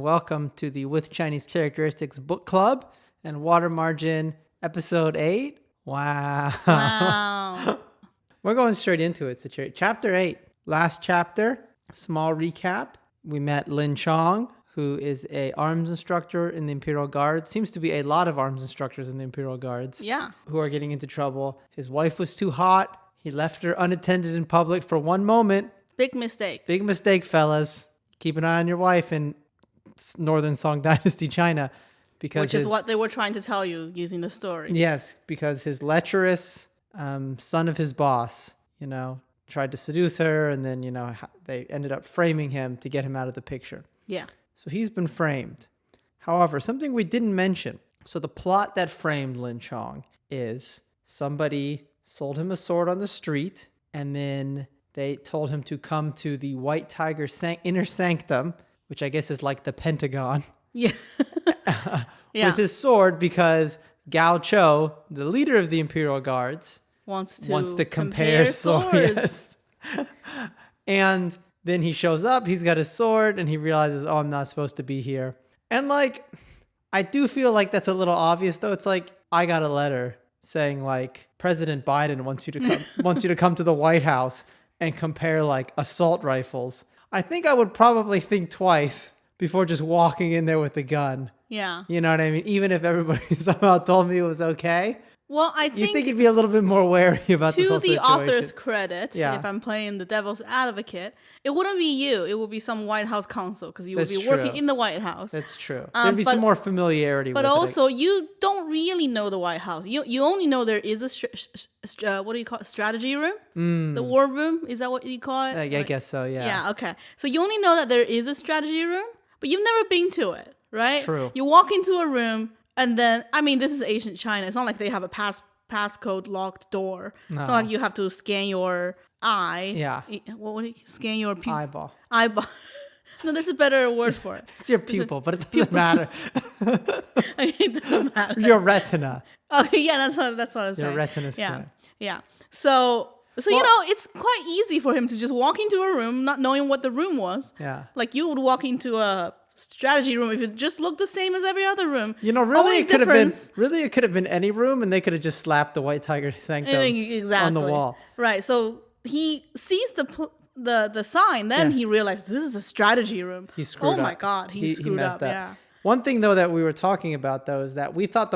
welcome to the With Chinese Characteristics Book Club and Water Margin Episode 8. Wow. We're going straight into it, Sachi. Chapter 8, last chapter, small recap. We met Lin Chong, who is a arms instructor in the Imperial Guard. Seems to be a lot of arms instructors in the Imperial Guards. Yeah. Who are getting into trouble. His wife was too hot. He left her unattended in public for one moment. Big mistake. Big mistake, fellas. Keep an eye on your wife in Northern Song Dynasty China. Which is what they were trying to tell you using the story. Yes, because his lecherous son of his boss, tried to seduce her, and then, they ended up framing him to get him out of the picture. Yeah. So he's been framed. However, something we didn't mention. So the plot that framed Lin Chong is somebody sold him a sword on the street, and then they told him to come to the White Tiger inner sanctum, which I guess is like the Pentagon. Yeah. With his sword, because Gao Qiu, the leader of the Imperial Guards, wants to compare swords. Yes. And then he shows up, he's got his sword, and he realizes, I'm not supposed to be here. And I do feel like that's a little obvious, though. It's like, I got a letter saying President Biden wants you to come to the White House and compare assault rifles. I think I would probably think twice before just walking in there with a gun. Yeah. You know what I mean? Even if everybody somehow told me it was okay. Well, I you think you'd be a little bit more wary about this whole situation. To the author's credit, if I'm playing the devil's advocate, it wouldn't be you. It would be some White House counsel, because you would be working in the White House. That's true. There'd be some more familiarity with it. But also, you don't really know the White House. You only know there is a what do you call it? Strategy room? The war room? Is that what you call it? I guess so, yeah. Yeah, okay. So you only know that there is a strategy room, but you've never been to it, right? It's true. You walk into a room, and then, this is ancient China. It's not like they have a passcode locked door. No. It's not like you have to scan your eye. Yeah. What would you scan your eyeball? No, there's a better word for it. It's your pupil, but it doesn't matter. It doesn't matter. Your retina. Okay, yeah, that's what I was saying. Your retina scan. Yeah. So it's quite easy for him to just walk into a room not knowing what the room was. Yeah. Like you would walk into a strategy room if it just looked the same as every other room. Really it could have been any room, and they could have just slapped the White Tiger sanctum on the wall. Right. So he sees the sign, then he realized this is a strategy room. He screwed up. Oh my God, he screwed up. Yeah. One thing though that we were talking about though is that we thought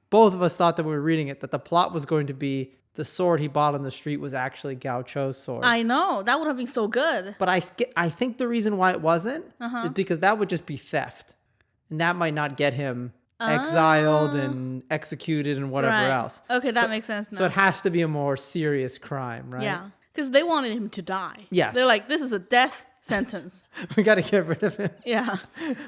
both of us thought that we were reading it, that the plot was going to be the sword he bought on the street was actually Gao Qiu's sword. I know. That would have been so good. But I think the reason why it wasn't is because that would just be theft. And that might not get him exiled and executed and whatever else. Okay, that makes sense now. So it has to be a more serious crime, right? Yeah, because they wanted him to die. Yes. They're like, this is a death sentence. We got to get rid of him. Yeah.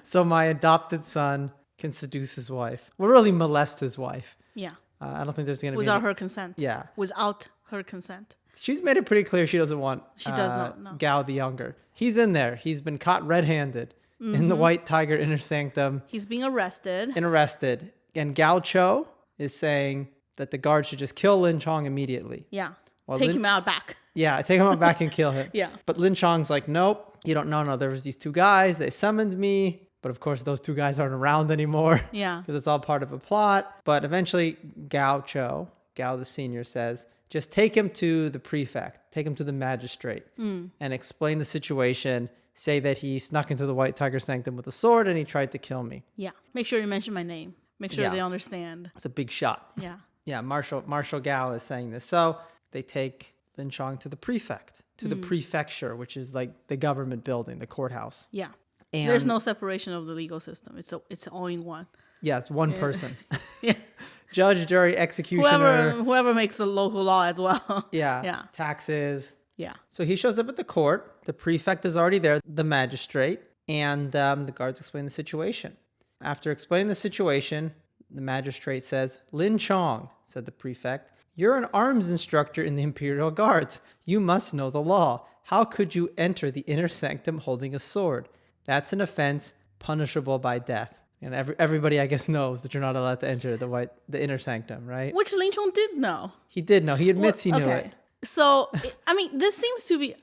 So my adopted son can seduce his wife. Well, really molest his wife. Yeah. I don't think there's going to be... Without her consent. Yeah. Without her consent. She's made it pretty clear she doesn't want she does not, no. Gao the Younger. He's in there. He's been caught red-handed in the White Tiger inner sanctum. He's being arrested. And Gao Qiu is saying that the guard should just kill Lin Chong immediately. Yeah. Take him out back. Yeah, take him out back and kill him. Yeah. But Lin Chong's like, nope, you don't know. No, there was these two guys. They summoned me. But of course, those two guys aren't around anymore. Yeah. Because it's all part of a plot. But eventually, Gao Qiu, Gao the senior, says, just take him to the prefect, take him to the magistrate, and explain the situation. Say that he snuck into the White Tiger sanctum with a sword and he tried to kill me. Yeah. Make sure you mention my name. Make sure they understand. It's a big shot. Yeah. Yeah, Marshal Gao is saying this. So they take Lin Chong to the prefect, to the prefecture, which is like the government building, the courthouse. Yeah. And there's no separation of the legal system. It's all in one. Yeah, it's one person. Yeah. Judge, jury, executioner. Whoever makes the local law as well. Yeah. Yeah. Taxes. Yeah. So he shows up at the court. The prefect is already there, the magistrate, and the guards explain the situation. After explaining the situation, the magistrate says, Lin Chong, said the prefect, you're an arms instructor in the Imperial Guards. You must know the law. How could you enter the inner sanctum holding a sword? That's an offense punishable by death. And everybody, I guess, knows that you're not allowed to enter the inner sanctum, right? Which Lin Chong did know. He did know. He admits he knew it. So, this seems to be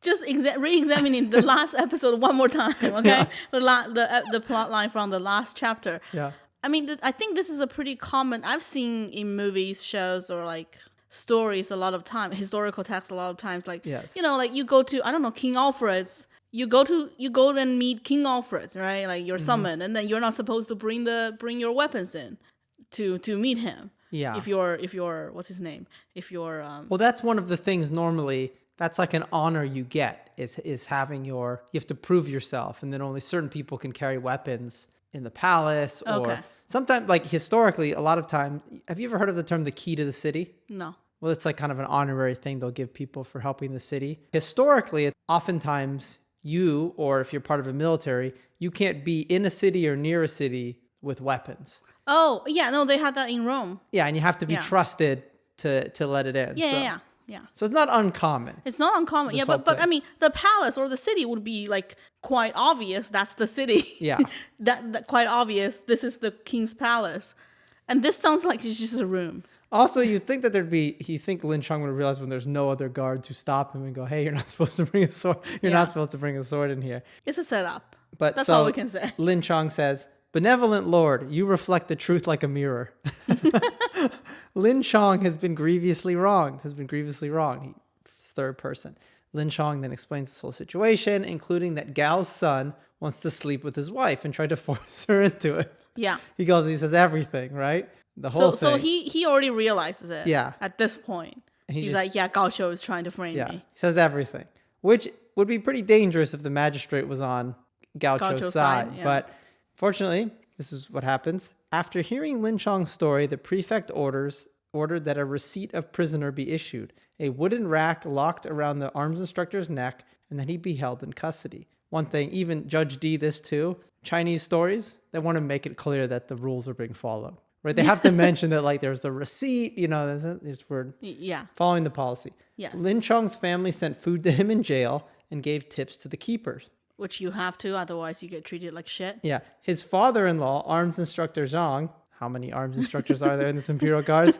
just re-examining the last episode one more time, okay? The plot line from the last chapter. Yeah. I mean, I think this is a pretty common, I've seen in movies, shows, or like stories a lot of time, historical texts a lot of times, like, Yes. you know, like you go to, I don't know, King Alfred's, you go and meet King Alfred's, right? Like you're summoned, and then you're not supposed to bring your weapons in to meet him. Yeah. If you're what's his name? If you're Well, that's one of the things normally, that's like an honor you get is having you have to prove yourself, and then only certain people can carry weapons in the palace, or Okay. sometimes, like historically, a lot of time, have you ever heard of the term the key to the city? no. Well, it's like kind of an honorary thing they'll give people for helping the city. Historically, oftentimes you, or if you're part of a military, you can't be in a city or near a city with weapons. Oh, yeah, no, they had that in Rome. Yeah, and you have to be Yeah. trusted to let it in. Yeah. So it's not uncommon. It's not uncommon. This Yeah, whole but I thing. mean, the palace or the city would be like quite obvious. That's the city. Yeah. that quite obvious. This is the king's palace, and this sounds like it's just a room. Also, you'd think that you think Lin Chong would realize when there's no other guards who stop him and go, hey, you're not supposed to bring a sword. You're Yeah. not supposed to bring a sword in here. It's a setup. But That's so all we can say. Lin Chong says, benevolent Lord, you reflect the truth like a mirror. Lin Chong has been grievously wronged. He's third person. Lin Chong then explains this whole situation, including that Gao's son wants to sleep with his wife and tried to force her into it. Yeah. He says everything, right? The whole thing. So he already realizes it. Yeah. At this point, And he he's just- like, yeah, Gao Qiu is trying to frame Yeah, me. he says everything, which would be pretty dangerous if the magistrate was on Gao Gao Qiu's Qiu's side. side, yeah. But fortunately, this is what happens. After hearing Lin Chong's story, the prefect ordered that a receipt of prisoner be issued, a wooden rack locked around the arms instructor's neck, and that he be held in custody. One thing, even Judge D, this too, Chinese stories, they want to make it clear that the rules are being followed. Right? They have to mention that like there's a receipt, we're Yeah. following the policy. Yes. Lin Chong's family sent food to him in jail and gave tips to the keepers. Which you have to, otherwise you get treated like shit. Yeah. His father-in-law, arms instructor Zhang, how many arms instructors are there in this Imperial Guards?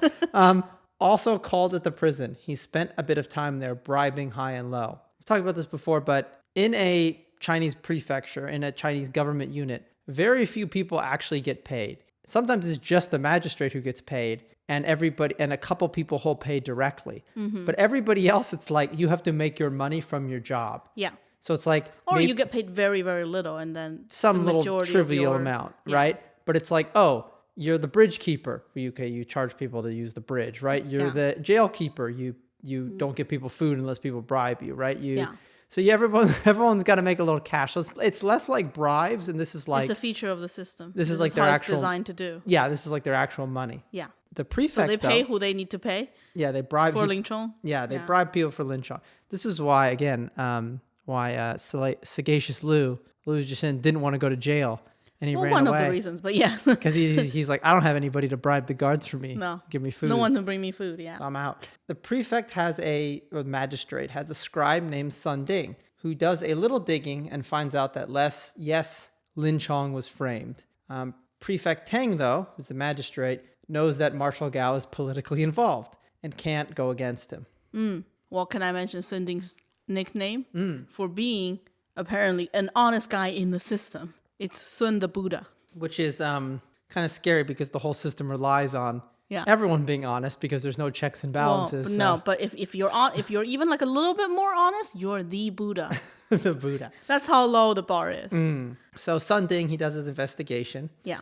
Also called at the prison. He spent a bit of time there bribing high and low. I've talked about this before, but in a Chinese prefecture, in a Chinese government unit, very few people actually get paid. Sometimes it's just the magistrate who gets paid, and a couple people who pay directly. But everybody else, it's like you have to make your money from your job. Yeah. So it's like Or you get paid very, very little, and then some the little majority of trivial your- amount, Yeah. right? But it's like, oh, you're the bridge keeper. You charge people to use the bridge, right? You're Yeah. the jail keeper. You don't give people food unless people bribe you, right? Yeah. So everyone's got to make a little cash. So it's less like bribes, and this is like It's a feature of the system. This is like their how actual- it's designed to do. yeah, this is like their actual money. Yeah. The So prefect, they pay though, who they need to pay they bribe for people. Ling Chong. Yeah, they Yeah. bribe people for Lin Chong. This is why, again, sagacious Liu Jixin didn't want to go to jail, and he Well, ran one away. of the reasons, but yes. Because he's like, I don't have anybody to bribe the guards for me. No. Give me food. No one to bring me food, yeah. I'm out. The prefect or magistrate has a scribe named Sun Ding who does a little digging and finds out that yes, Lin Chong was framed. Prefect Tang, though, who's the magistrate, knows that Marshal Gao is politically involved and can't go against him. Well, can I mention Sun Ding's nickname? For being apparently an honest guy in the system. It's Sun the Buddha. Which is kind of scary because the whole system relies on Yeah. everyone being honest because there's no checks and balances. Well, no, but if you're even like a little bit more honest, you're the Buddha. The Buddha. That's how low the bar is. So Sun Ding, he does his investigation. Yeah.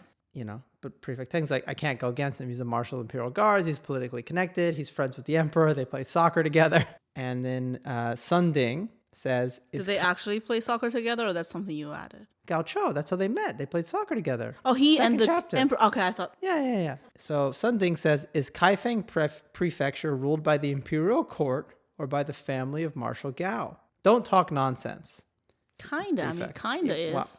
But Prefect Tang's like, I can't go against him. He's a Marshal of Imperial Guards. He's politically connected. He's friends with the Emperor. They play soccer together. And then Sun Ding says, Did is they actually play soccer together, or that's something you added? Gao Qiu, that's how they met. They played soccer together. Oh, he Second and the chapter. emperor. Okay, I thought. Yeah. So Sun Ding says, is Kaifeng Prefecture ruled by the Imperial Court or by the family of Marshal Gao? Don't talk nonsense. Kinda. I mean, Prefect. kinda is. Well,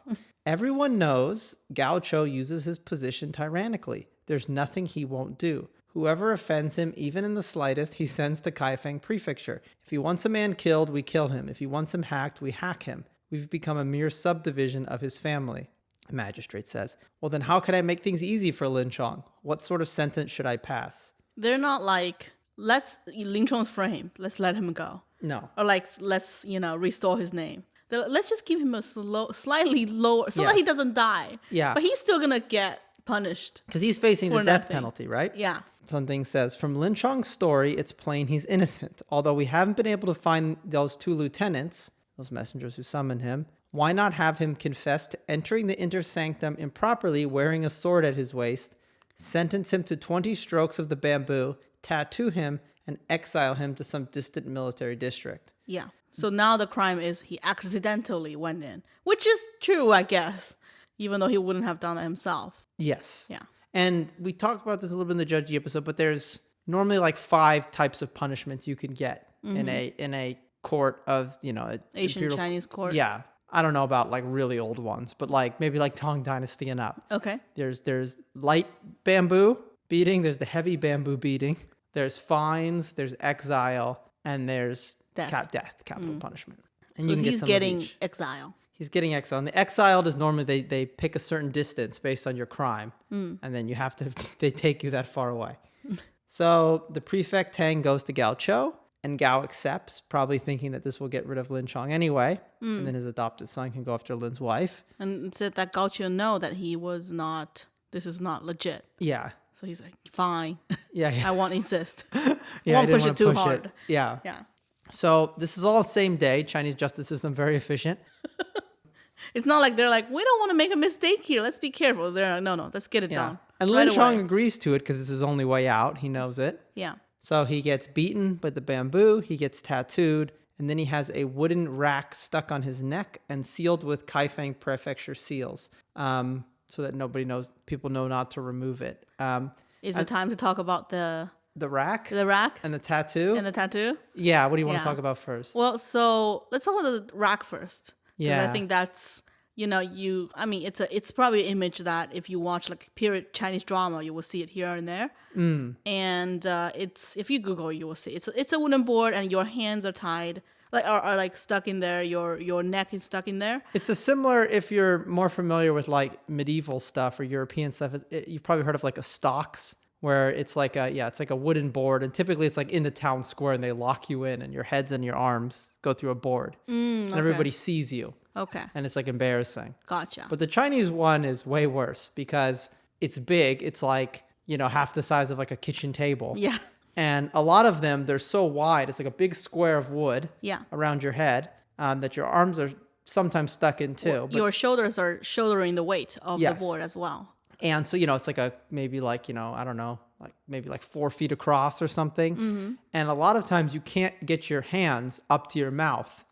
everyone knows Gao Qiu uses his position tyrannically. There's nothing he won't do. Whoever offends him, even in the slightest, he sends to Kaifeng Prefecture. If he wants a man killed, we kill him. If he wants him hacked, we hack him. We've become a mere subdivision of his family. The magistrate says, well, then how can I make things easy for Lin Chong? What sort of sentence should I pass? They're not like, Ling Chong's framed. Let's let him go. No. Or like, let's, restore his name. Let's just give him a slightly lower so that he doesn't die. Yeah. But he's still going to get punished. Because he's facing the death nothing. penalty, right? Yeah. Something says, from Lin Chong's story, it's plain he's innocent. Although we haven't been able to find those 2 lieutenants, those messengers who summoned him, why not have him confess to entering the inner sanctum improperly, wearing a sword at his waist, sentence him to 20 strokes of the bamboo, tattoo him, and exile him to some distant military district? Yeah. So now the crime is he accidentally went in, which is true, I guess, even though he wouldn't have done it himself. Yes. Yeah. And we talked about this a little bit in the judgy episode, but there's normally like 5 types of punishments you can get in a court of, Asian Chinese court. Yeah. I don't know about like really old ones, but like maybe like Tang Dynasty and up. Okay. There's light bamboo beating, there's the heavy bamboo beating, there's fines, there's exile, and there's death, capital punishment. And So you can get he's some getting of each. exile. He's getting exiled. And the exiled is normally they pick a certain distance based on your crime. And then they take you that far away. So the prefect Tang goes to Gao Qiu, and Gao accepts, probably thinking that this will get rid of Lin Chong anyway. And then his adopted son can go after Lin's wife. And said that Gao Qiu know that this is not legit. Yeah. So he's like, fine. Yeah. I won't insist. Yeah, won't I didn't push wanna it too hard. Yeah. Yeah. So this is all the same day. Chinese justice system, very efficient. It's not like they're like, we don't want to make a mistake here. Let's be careful. They're like, no, let's get it done. And Lin Chong agrees to it because it's his only way out. He knows it. Yeah. So he gets beaten by the bamboo. He gets tattooed. And then he has a wooden rack stuck on his neck and sealed with Kaifeng prefecture seals, so that people know not to remove it. Is it time to talk about the rack? The rack? And the tattoo? And the tattoo? Yeah, what do you want to Yeah. talk about first? Well, so let's talk about the rack first. 'Cause Yeah. I think that's, it's probably an image that if you watch like period Chinese drama, you will see it here and there. And if you Google, you will see it's a wooden board and your hands are tied, like are like stuck in there. Your neck is stuck in there. It's a similar, if you're more familiar with like medieval stuff or European stuff, you've probably heard of like a stocks, where it's like a wooden board, and typically it's like in the town square, and they lock you in, and your heads and your arms go through a board, and everybody sees you. Okay. And it's like embarrassing. Gotcha. But the Chinese one is way worse because it's big. It's like, half the size of like a kitchen table. Yeah. And a lot of them, they're so wide. It's like a big square of wood around your head that your arms are sometimes stuck in too. Well, your shoulders are shouldering the weight of the board as well. And so, it's like maybe like, I don't know, like maybe like 4 feet across or something. And a lot of times you can't get your hands up to your mouth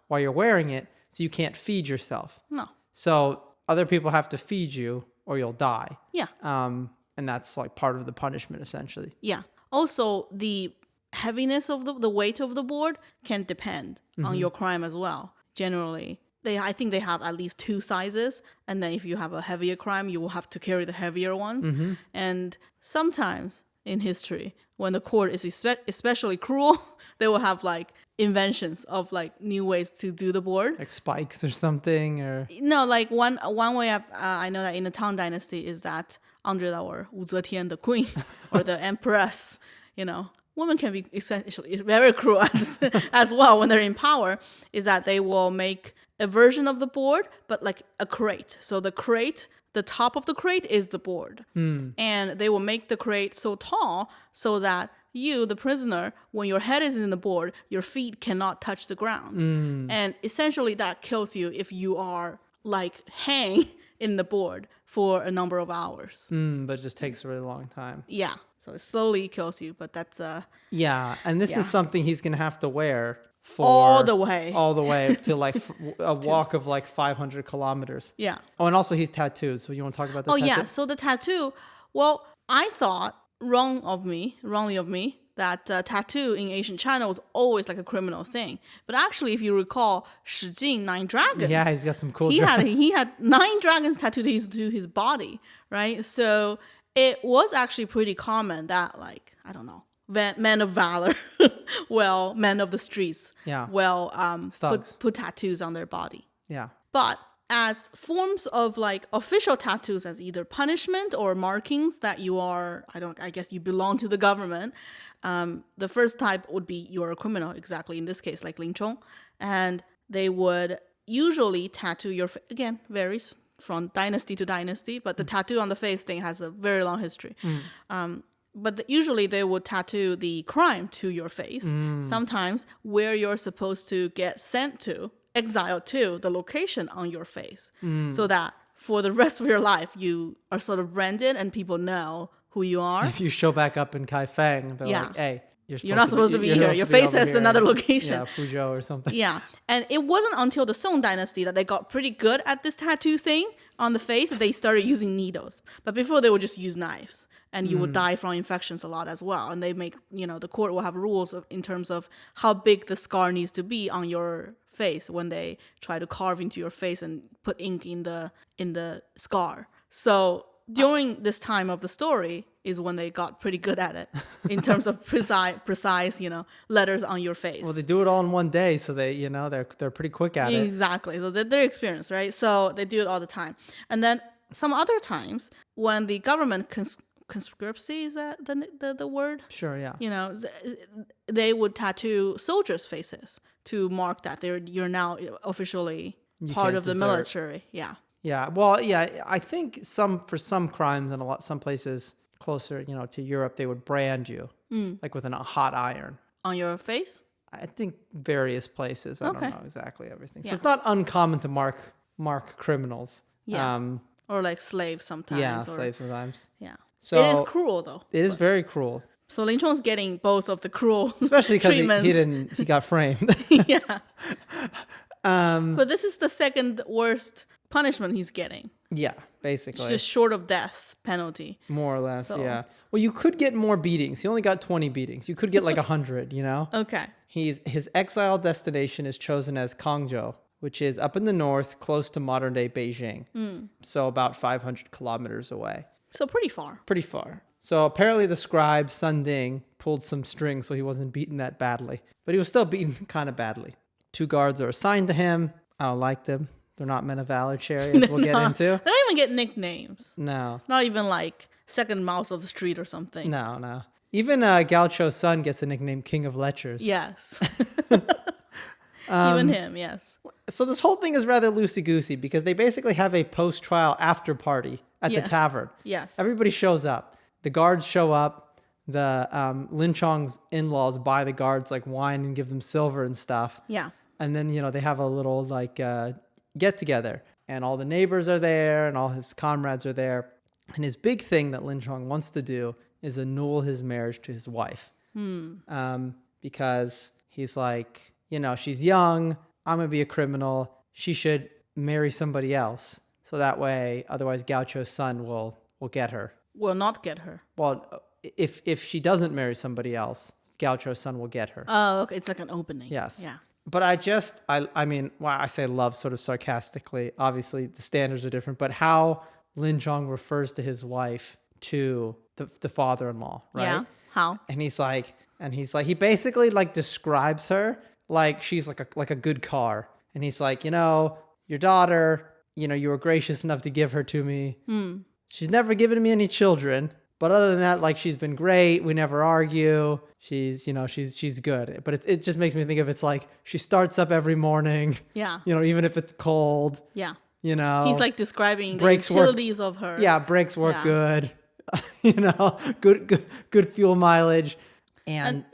while you're wearing it. So you can't feed yourself. No. So other people have to feed you or you'll die. Yeah. And that's like part of the punishment essentially. Yeah. Also, the heaviness of the weight of the board can depend on your crime as well. Generally, I think they have at least 2 sizes. And then if you have a heavier crime, you will have to carry the heavier ones. And sometimes in history, when the court is especially cruel, they will have like inventions of like new ways to do the board, like spikes or something, or no, like one way I know that in the Tang Dynasty is that under our Wu Zetian, the queen or the empress, women can be essentially very cruel as well when they're in power. Is that they will make a version of the board, but like a crate. So the top of the crate is the board, and they will make the crate so tall so that you, the prisoner, when your head is in the board, your feet cannot touch the ground. And essentially that kills you if you are like hang in the board for a number of hours. But it just takes a really long time. Yeah. So it slowly kills you, but that's yeah. And this is something he's going to have to wear for all the way to like a walk of like 500 kilometers. Yeah. Oh, and also he's tattooed. So you want to talk about the tattoo? Yeah. So the tattoo, well, I thought wrongly of me, that tattoo in ancient China was always like a criminal thing. But actually, if you recall, Shi Jing, 9 dragons. Yeah, he's got some cool he had 9 dragons tattooed to his body, right? So it was actually pretty common that, like, I don't know, men of valor, men of the streets, thugs put tattoos on their body. Yeah. But as forms of like official tattoos as either punishment or markings that you are, I guess you belong to the government. The first type would be you're a criminal, exactly in this case, like Ling Chong. And they would usually tattoo your face. Again, varies from dynasty to dynasty, but the tattoo on the face thing has a very long history. But usually they would tattoo the crime to your face. Sometimes where you're supposed to get sent to, exiled to, the location on your face. So that for the rest of your life, you are sort of branded and people know who you are. If you show back up in Kaifeng, they're like, hey, you're not supposed to be here. Your face has another location. Yeah, Fuzhou or something. Yeah. And it wasn't until the Song dynasty that they got pretty good at this tattoo thing on the face that they started using needles. But before they would just use knives. And you would die from infections a lot as well. And they make, the court will have rules in terms of how big the scar needs to be on your face when they try to carve into your face and put ink in the scar. So during this time of the story is when they got pretty good at it in terms of precise, letters on your face. Well, they do it all in one day, so they, they're pretty quick at it. Exactly. So they're experienced, right? So they do it all the time. And then some other times when the government conscripcy, is that the word? Sure, yeah. They would tattoo soldiers' faces to mark that you're now officially part of the military. Yeah. Yeah. Well, yeah. I think for some crimes and some places closer, to Europe, they would brand you like with a hot iron on your face. I think various places. I don't know exactly everything. Yeah. So it's not uncommon to mark criminals. Yeah. Or like slaves sometimes. Yeah, slaves sometimes. Yeah. So it is cruel though. It is very cruel. So Lin Chong's getting both of the cruel especially because he got framed. Yeah. But this is the second worst punishment he's getting. Yeah, basically. It's just short of death penalty. More or less, yeah. Well, you could get more beatings. He only got 20 beatings. You could get like 100, Okay. His exile destination is chosen as Kangzhou, which is up in the north, close to modern-day Beijing. So about 500 kilometers away. So pretty far. Pretty far. So apparently the scribe, Sun Ding, pulled some strings so he wasn't beaten that badly. But he was still beaten kind of badly. 2 guards are assigned to him. I don't like them. They're not men of valor, Cherry, as we'll get into. They don't even get nicknames. No. Not even like second mouse of the street or something. No. Even Gao Qiu's son gets the nickname King of Lechers. Yes. Even him, yes. So this whole thing is rather loosey-goosey because they basically have a post-trial after party at the tavern. Yes. Everybody shows up. The guards show up. The Lin Chong's in-laws buy the guards like wine and give them silver and stuff. Yeah. And then, they have a little like get-together. And all the neighbors are there and all his comrades are there. And his big thing that Lin Chong wants to do is annul his marriage to his wife. Because he's like, she's young. I'm going to be a criminal. She should marry somebody else. So that way, otherwise Gao Qiu's son will get her. Will not get her. Well, if she doesn't marry somebody else, Gao Qiu's son will get her. Oh, okay. It's like an opening. Yes. Yeah. But I mean, well, I say love sort of sarcastically. Obviously, the standards are different. But how Lin Chong refers to his wife to the father-in-law, right? Yeah. How? And he's like, he basically like describes her like she's like a good car. And he's like, your daughter, you were gracious enough to give her to me. She's never given me any children. But other than that, like, she's been great. We never argue. She's good. But it just makes me think of it's like she starts up every morning. Yeah. Even if it's cold. Yeah. He's like describing the utilities of her. Yeah, brakes work good. Good fuel mileage. And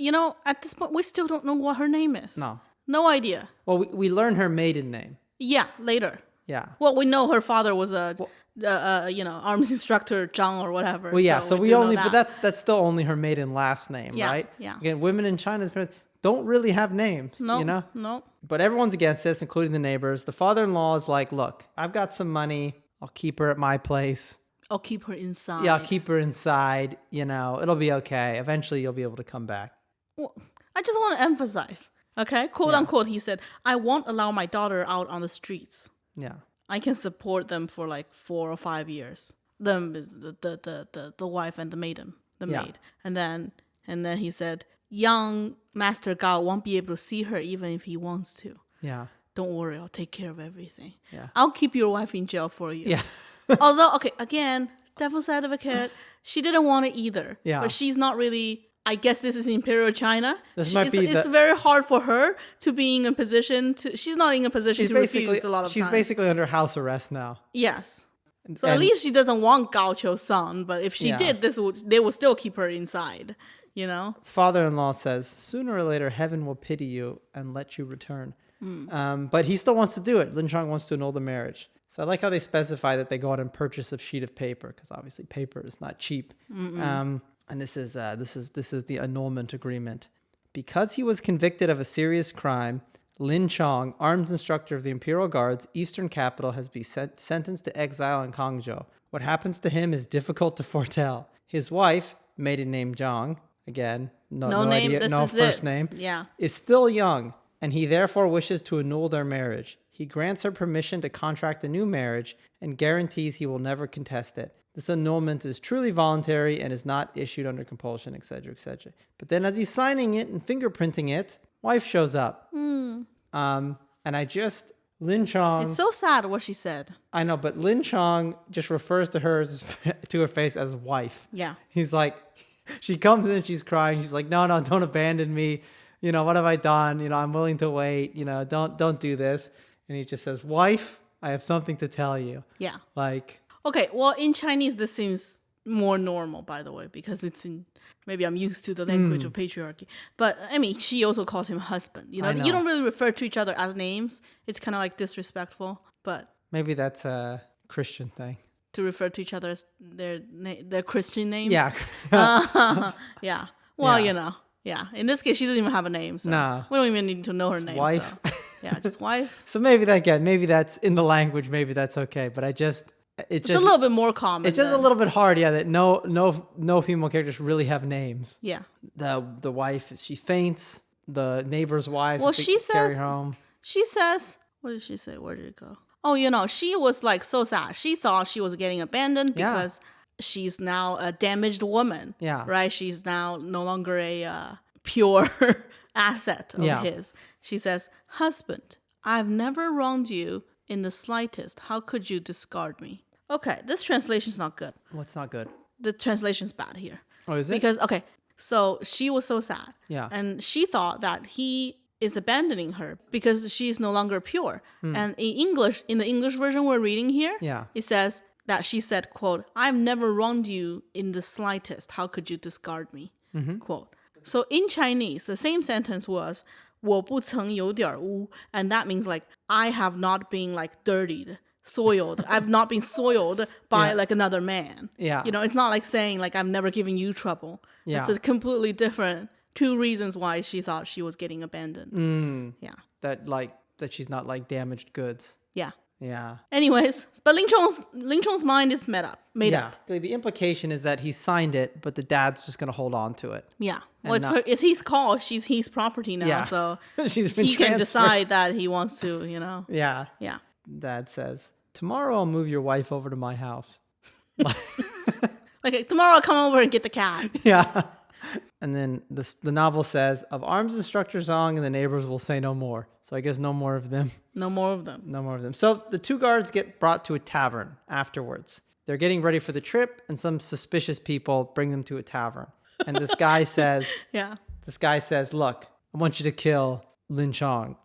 at this point, we still don't know what her name is. No idea. Well, we learn her maiden name. Yeah, later. Yeah. Well, we know her father was arms instructor Zhang or whatever. Well, yeah. So we but that's still only her maiden last name, right? Yeah. Again, women in China don't really have names. No. But everyone's against this, including the neighbors. The father-in-law is like, look, I've got some money. I'll keep her at my place. I'll keep her inside. Yeah, I'll keep her inside. It'll be okay. Eventually, you'll be able to come back. Well, I just want to emphasize, okay, quote unquote, he said, I won't allow my daughter out on the streets. Yeah. I can support them for like 4 or 5 years. Them is the wife and the maiden, maid. And then he said, young Master Gao won't be able to see her even if he wants to. Yeah. don't worry, I'll take care of everything. Yeah. I'll keep your wife in jail for you. Yeah. Although, okay, again, devil's advocate, she didn't want it either. Yeah. But she's not really, I guess this is Imperial China. It's It's very hard for her to be in a position she's not in a position to refuse a lot of she's times. basically under house arrest now. Yes. So at And- least she doesn't want Gao Qiu's son, but if she Yeah. did, they will still keep her inside, you know? Father-in-law says, sooner or later, heaven will pity you and let you return. But he still wants to do it. Lin Chong wants to annul the marriage. So I like how they specify that they go out and purchase a sheet of paper, because obviously paper is not cheap. And this is the annulment agreement. Because he was convicted of a serious crime, Lin Chong, arms instructor of the Imperial Guard's Eastern capital, has been sentenced to exile in Guangzhou. What happens to him is difficult to foretell. His wife, maiden name Zhang, again, no name, idea, this no is first it. name, Yeah. is still young, and he therefore wishes to annul their marriage. He grants her permission to contract a new marriage and guarantees he will never contest it. This annulment is truly voluntary and is not issued under compulsion, etc., etc. But then as he's signing it and fingerprinting it, wife shows up. And Lin Chong... It's so sad what she said. I know, but Lin Chong just refers to her to her face as wife. Yeah. He's like, she comes in and she's crying. She's like, no, don't abandon me. You know, what have I done? You know, I'm willing to wait. You know, don't do this. And he just says, wife, I have something to tell you. Yeah. Like, Okay, well, in Chinese, this seems more normal, by the way, because maybe I'm used to the language of patriarchy. But, I mean, she also calls him husband. You know, I know. you don't really refer to each other as names. It's kind of like disrespectful, but maybe that's a Christian thing. to refer to each other as their Christian names. Yeah. Yeah. Well, Yeah. you know, yeah. In this case, she doesn't even have a name, so No. we don't even need to know her name. Wife. So. Yeah, just wife. So maybe that's in the language. Maybe that's okay. But It's a little bit more common. It's just a little bit hard, yeah, that no female characters really have names. Yeah. The wife, she faints. The neighbor's wife, Well, they she carry says- her home. She says, what did she say? Where did it go? Oh, you know, she was like so sad. She thought she was getting abandoned Yeah. because she's now a damaged woman. Yeah. Right? She's now no longer a pure asset of Yeah. his. She says, husband, I've never wronged you in the slightest. How could you discard me? Okay, this translation's not good. What's not good? The translation's bad here. Oh, is it? Because, okay, so she was so sad. Yeah. And she thought that he is abandoning her because she's no longer pure. And in the English version we're reading here, Yeah. it says that she said, quote, I've never wronged you in the slightest. How could you discard me? Quote. So in Chinese, the same sentence was, 我不曾有点污, and that means like, I have not been like dirtied. Soiled. I've not been soiled by Yeah. like another man. Yeah. You know, it's not like saying like I've never given you trouble. Yeah. It's a completely different two reasons why she thought she was getting abandoned. Yeah. that she's not like damaged goods. Yeah. Yeah. Anyways, but Ling Chong's mind is made up. Yeah. The implication is that he signed it, but the dad's just gonna hold on to it. Yeah. Well, And it's his call. She's his property now, Yeah. so She's been he can transferred. decide that he wants to, you know. Yeah. Yeah. Dad says, tomorrow I'll move your wife over to my house. Like tomorrow I'll come over and get the cat. Yeah. And then the novel says, of arms instructor Zhang and the neighbors will say no more. So I guess no more of them. No more of them. No more of them. So the two guards get brought to a tavern afterwards. They're getting ready for the trip, and some suspicious people bring them to a tavern. And this guy says, Yeah. look, I want you to kill Lin Chong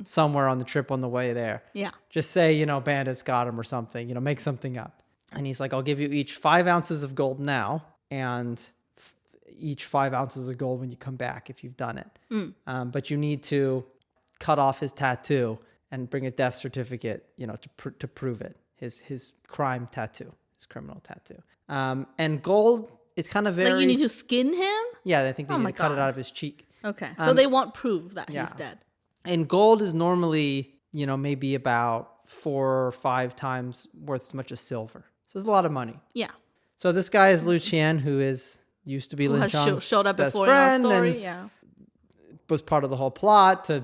somewhere on the trip on the way there. Yeah. Just say, you know, bandits got him or something, you know, make something up. And he's like, I'll give you each 5 ounces of gold now and each 5 ounces of gold when you come back if you've done it. But you need to cut off his tattoo and bring a death certificate, you know, to prove it. His crime tattoo, his criminal tattoo. And gold, it's kind of very... Like you need to skin him? Yeah, I think they Oh need my to cut it God. out of his cheek. Okay. So they want proof that yeah. he's dead. And gold is normally, you know, maybe about 4 or 5 times worth as much as silver. So it's a lot of money. Yeah. So this guy is Liu Qian, who used to be Who Lin has Chong's showed up best before in our friend story. and Yeah. was part of the whole plot to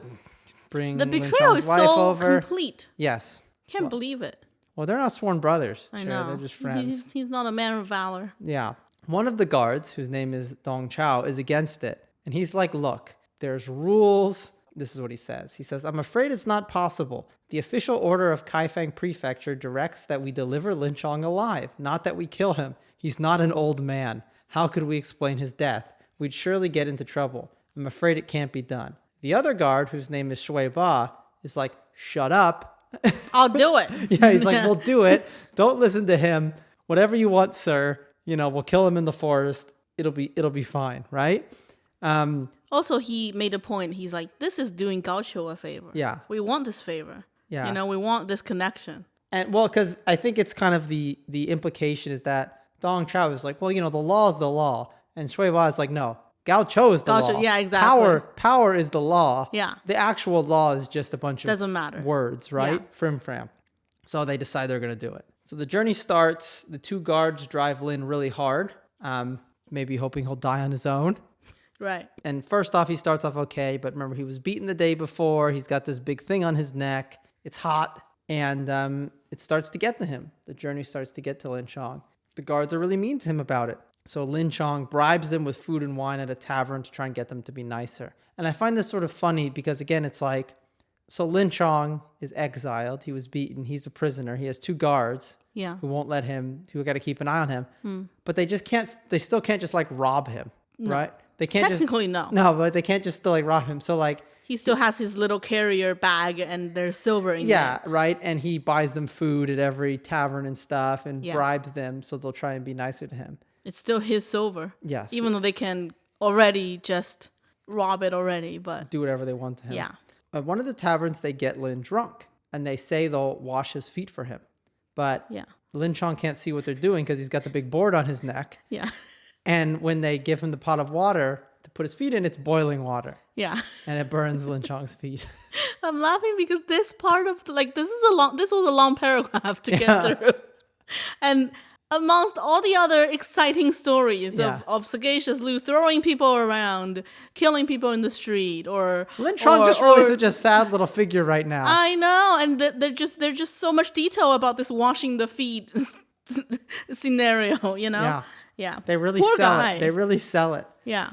bring The Lin betrayal Chong's is wife so over. complete. Yes. Can't believe it. Well, they're not sworn brothers. I Sure, know. They're just friends. He's not a man of valor. Yeah. One of the guards, whose name is Dong Chao, is against it. And he's like, look, there's rules. This is what he says. He says, I'm afraid it's not possible. The official order of Kaifeng Prefecture directs that we deliver Lin Chong alive, not that we kill him. He's not an old man. How could we explain his death? We'd surely get into trouble. I'm afraid it can't be done. The other guard, whose name is Shui Ba, is like, shut up. I'll do it. Yeah, he's like, we'll do it. Don't listen to him. Whatever you want, sir. We'll kill him in the forest. It'll be fine, right? Also, he made a point. He's like, this is doing Gao Qiu a favor. Yeah. We want this favor. Yeah. We want this connection. And well, because I think it's kind of the implication is that Dong Chao is like, well, the law is the law. And Shui Ba is like, no, Gao Qiu is the Gao law. Qiu, yeah, exactly. Power is the law. Yeah. The actual law is just a bunch of Doesn't matter. words, right? Yeah. Frim fram. So they decide they're going to do it. So the journey starts. The two guards drive Lin really hard, maybe hoping he'll die on his own. Right. And first off, he starts off okay, but remember, he was beaten the day before. He's got this big thing on his neck. It's hot, and it starts to get to him. The journey starts to get to Lin Chong. The guards are really mean to him about it. So Lin Chong bribes them with food and wine at a tavern to try and get them to be nicer. And I find this sort of funny because, again, it's like, so Lin Chong is exiled. He was beaten. He's a prisoner. He has two guards who won't let him, who got to keep an eye on him. But they still can't just like rob him, right? They can't Technically, no. No, but they can't just still like rob him. So like, he still has his little carrier bag and there's silver in yeah, there. right. And he buys them food at every tavern and stuff and Yeah. bribes them so they'll try and be nicer to him. It's still his silver. Yes. Even though they can already just rob it already, but Do whatever they want to him. yeah. At one of the taverns, they get Lin drunk and they say they'll wash his feet for him. But Yeah. Lin Chong can't see what they're doing because he's got the big board on his neck. Yeah. And when they give him the pot of water to put his feet in, it's boiling water. Yeah. And it burns Lin Chong's feet. I'm laughing because this part of this was a long paragraph to get through. And amongst all the other exciting stories of Sagacious Lu throwing people around, killing people in the street, or Lin Chong just really such a sad little figure right now. I know, and there's just so much detail about this washing the feet scenario, Yeah. They really Poor sell guy. it. They really sell it. Yeah.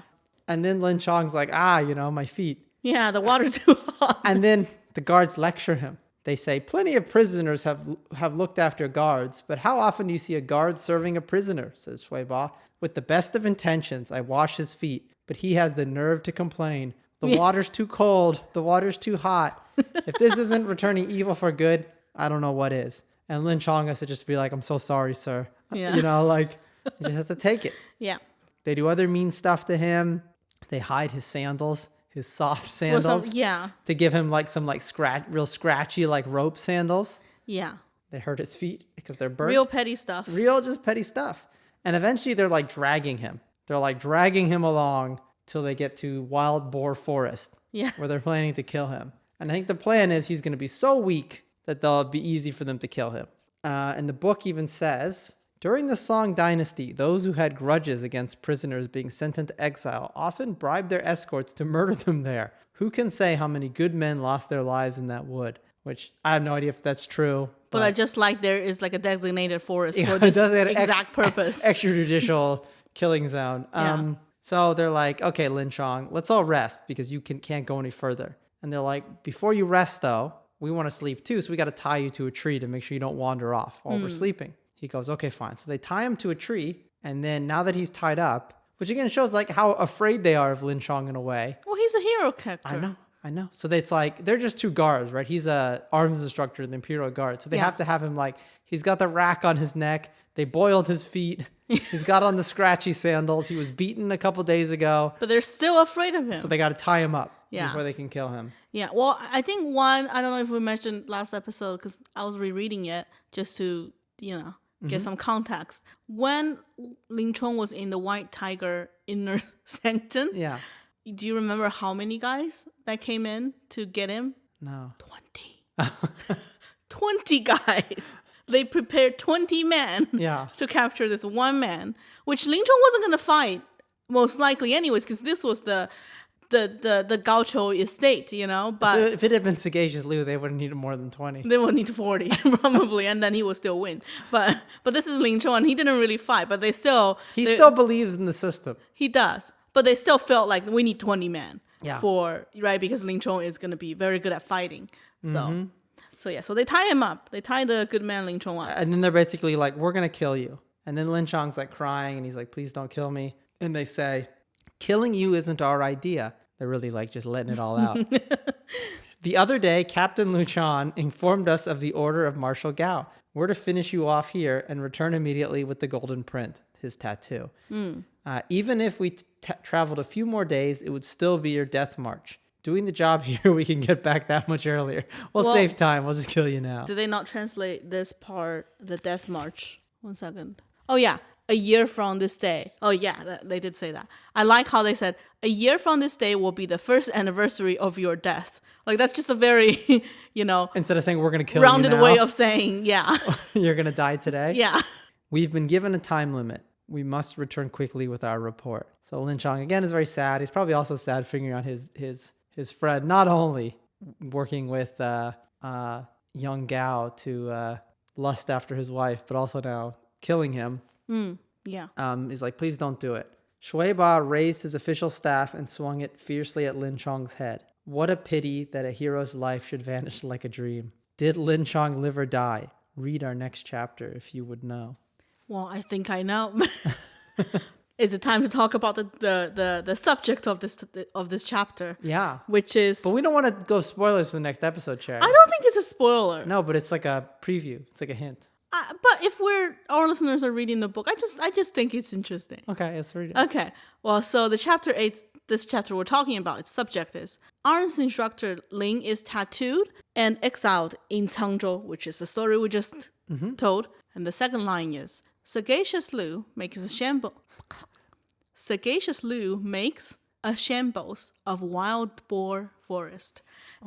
And then Lin Chong's like, my feet. Yeah, the water's too hot. And then the guards lecture him. They say, plenty of prisoners have looked after guards, but how often do you see a guard serving a prisoner, says Shui Ba. With the best of intentions, I wash his feet, but he has the nerve to complain. The water's too cold. The water's too hot. If this isn't returning evil for good, I don't know what is. And Lin Chong has to just be like, I'm so sorry, sir. Yeah. You just have to take it. Yeah. They do other mean stuff to him. They hide his sandals, his soft Or sandals, yeah. to give him some real scratchy rope sandals. Yeah. They hurt his feet because they're burnt. Real petty stuff. Real just petty stuff. And eventually they're dragging him. They're dragging him along till they get to Wild Boar Forest. Yeah. Where they're planning to kill him. And I think the plan is he's going to be so weak that they'll be easy for them to kill him. And the book even says, during the Song Dynasty, those who had grudges against prisoners being sent into exile often bribed their escorts to murder them there. Who can say how many good men lost their lives in that wood? Which I have no idea if that's true. But I just there is a designated forest for this exact purpose. Extrajudicial killing zone. Yeah. So they're like, okay, Lin Chong, let's all rest because you can't go any further. And they're like, before you rest though, we want to sleep too, so we got to tie you to a tree to make sure you don't wander off while we're sleeping. He goes, okay, fine. So they tie him to a tree, and then now that he's tied up, which again shows how afraid they are of Lin Chong in a way. Well, he's a hero character. I know. So it's they're just two guards, right? He's a arms instructor in the Imperial Guard. So they have to have him he's got the rack on his neck. They boiled his feet. He's got on the scratchy sandals. He was beaten a couple days ago. But they're still afraid of him. So they got to tie him up Yeah. before they can kill him. Yeah, well, I think I don't know if we mentioned last episode because I was rereading it just to, get some context. When Ling Chong was in the White Tiger inner sanctum, Yeah. do you remember how many guys that came in to get him? No. 20. 20 guys. They prepared 20 men Yeah. to capture this one man, which Ling Chong wasn't going to fight, most likely anyways, because this was the Gao Qiu estate, but If it had been Sagacious Lu, they would have needed more than 20. they would need 40 probably, and then he would still win. But this is Ling Chong, and he didn't really fight, but He still believes in the system. he does. But they still felt like we need 20 men. Yeah. right, because Ling Chong is going to be very good at fighting. So, so they tie him up. They tie the good man Ling Chong up. And then they're basically like, we're going to kill you. And then Lin Chong's like crying and he's like, please don't kill me. And they say, killing you isn't our idea. They're really like just letting it all out. The other day, Captain Luchan informed us of the order of Marshal Gao. We're to finish you off here and return immediately with the golden print, his tattoo. Even if we traveled a few more days, it would still be your death march. Doing the job here, we can get back that much earlier. We'll save time. We'll just kill you now. Did they not translate this part, the death march? 1 second. Oh, yeah. A year from this day. Oh, yeah, they did say that. I like how they said, a year from this day will be the first anniversary of your death. Like, that's just a very, Instead of saying we're going to kill you now. rounded way of saying, yeah. You're going to die today? Yeah. We've been given a time limit. We must return quickly with our report. So Lin Chong, again, is very sad. He's probably also sad figuring out his friend, not only working with young Gao to lust after his wife, but also now killing him. Yeah. He's like, please don't do it. Shui Ba raised his official staff and swung it fiercely at Lin Chong's head. What a pity that a hero's life should vanish like a dream. Did Lin Chong live or die? Read our next chapter if you would know. Well, I think I know. Is it time to talk about the subject of this chapter? Yeah. Which is... But we don't want to go spoilers for the next episode, Cherry. I don't think it's a spoiler. No, but it's like a preview. It's like a hint. But if our listeners are reading the book, I just think it's interesting. Okay, let's read it. Okay. Well, so the chapter 8, this chapter we're talking about, its subject is Arms instructor Ling is tattooed and exiled in Changzhou, which is the story we just told. And the second line is Sagacious Lu makes a shambles of wild boar forest.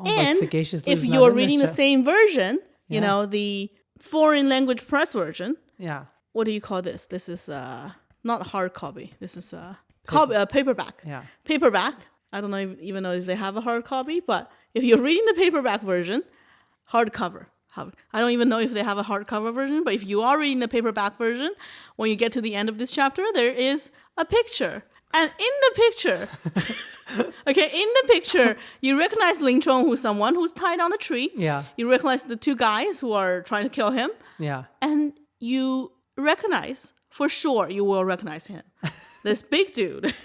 And if you're reading the same version, the foreign language press version. Yeah. What do you call this? This is not hard copy. This is paperback. Yeah. Paperback. I don't even know if they have a hard copy, but if you're reading the paperback version, hardcover. I don't even know if they have a hardcover version, but if you are reading the paperback version, when you get to the end of this chapter, there is a picture. And in the picture, you recognize Ling Chong, who's someone who's tied on the tree. Yeah. You recognize the two guys who are trying to kill him. Yeah. And you recognize, for sure, you will recognize him. This big dude.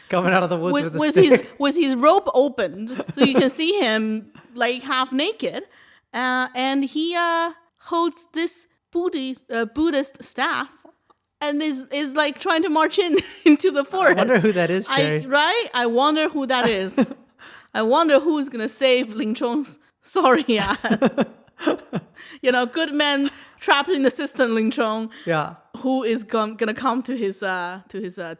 Coming out of the woods with a stick. With his robe opened, so you can see him like half naked. And he holds this Buddhist staff. And is like trying to march into the forest. I wonder who that is, Cherry. Right? I wonder who that is. I wonder who's going to save Ling Chong's sorry ass. Good man trapped in the system, Ling Chong. Yeah. Who is going to come to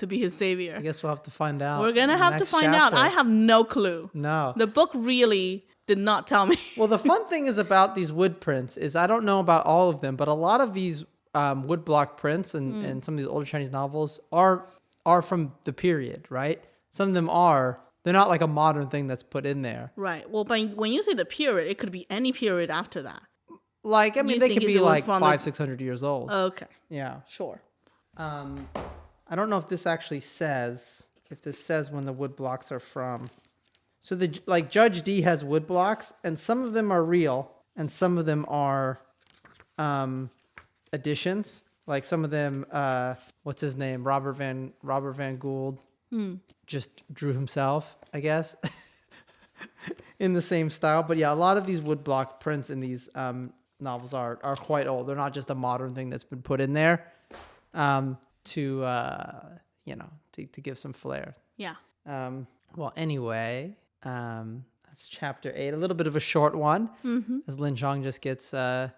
be his savior. I guess we'll have to find out. We're going to have to find out. I have no clue. No. The book really did not tell me. Well, the fun thing is about these wood prints is I don't know about all of them, but a lot of these woodblock prints and some of these older Chinese novels are from the period, right? Some of them they're not like a modern thing that's put in there. Right. Well, but when you say the period, it could be any period after that. Like, I mean, they could be like 500-600 years old. Okay. Yeah. Sure. I don't know if this actually says when the wood blocks are from. So Judge D has wood blocks, and some of them are real, and some of them are additions. Like some of them, what's his name? Robert Van Gould just drew himself, I guess, in the same style. But yeah, a lot of these woodblock prints in these novels are quite old. They're not just a modern thing that's been put in there to give some flair. Yeah. Well, anyway, that's chapter 8. A little bit of a short one, as Lin Chong just gets. But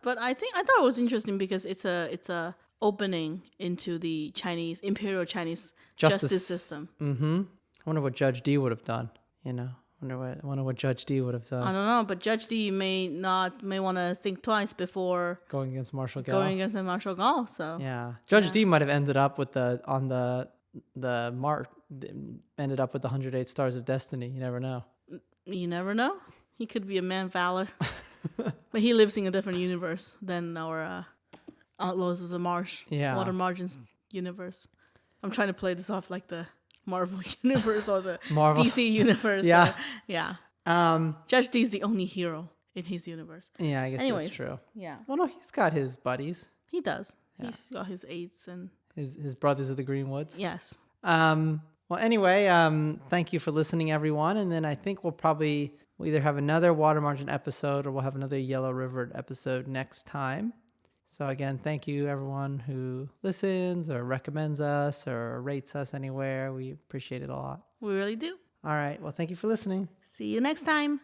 I thought it was interesting because it's a opening into the Imperial Chinese justice system. Mm-hmm. I wonder what Judge D would have done. Wonder what Judge D would have done. I don't know, but Judge D may want to think twice before going against Marshal Gao. So yeah, Judge D might have ended up with the 108 Stars of Destiny. You never know. You never know. He could be a man of valor, but he lives in a different universe than our Outlaws of the Marsh, Water Margins universe. I'm trying to play this off like the Marvel universe or the Marvel. DC universe. Yeah. Yeah. Um, Judge D is the only hero in his universe. yeah, I guess Anyways, that's true. Yeah, Well, no, he's got his buddies, he does. He's got his aides and his brothers of the Green Woods. yes. Well, anyway, thank you for listening, everyone. And then I think we'll either have another Water Margin episode or we'll have another Yellow River episode next time. So again, thank you everyone who listens or recommends us or rates us anywhere. We appreciate it a lot. We really do. All right. Well, thank you for listening. See you next time.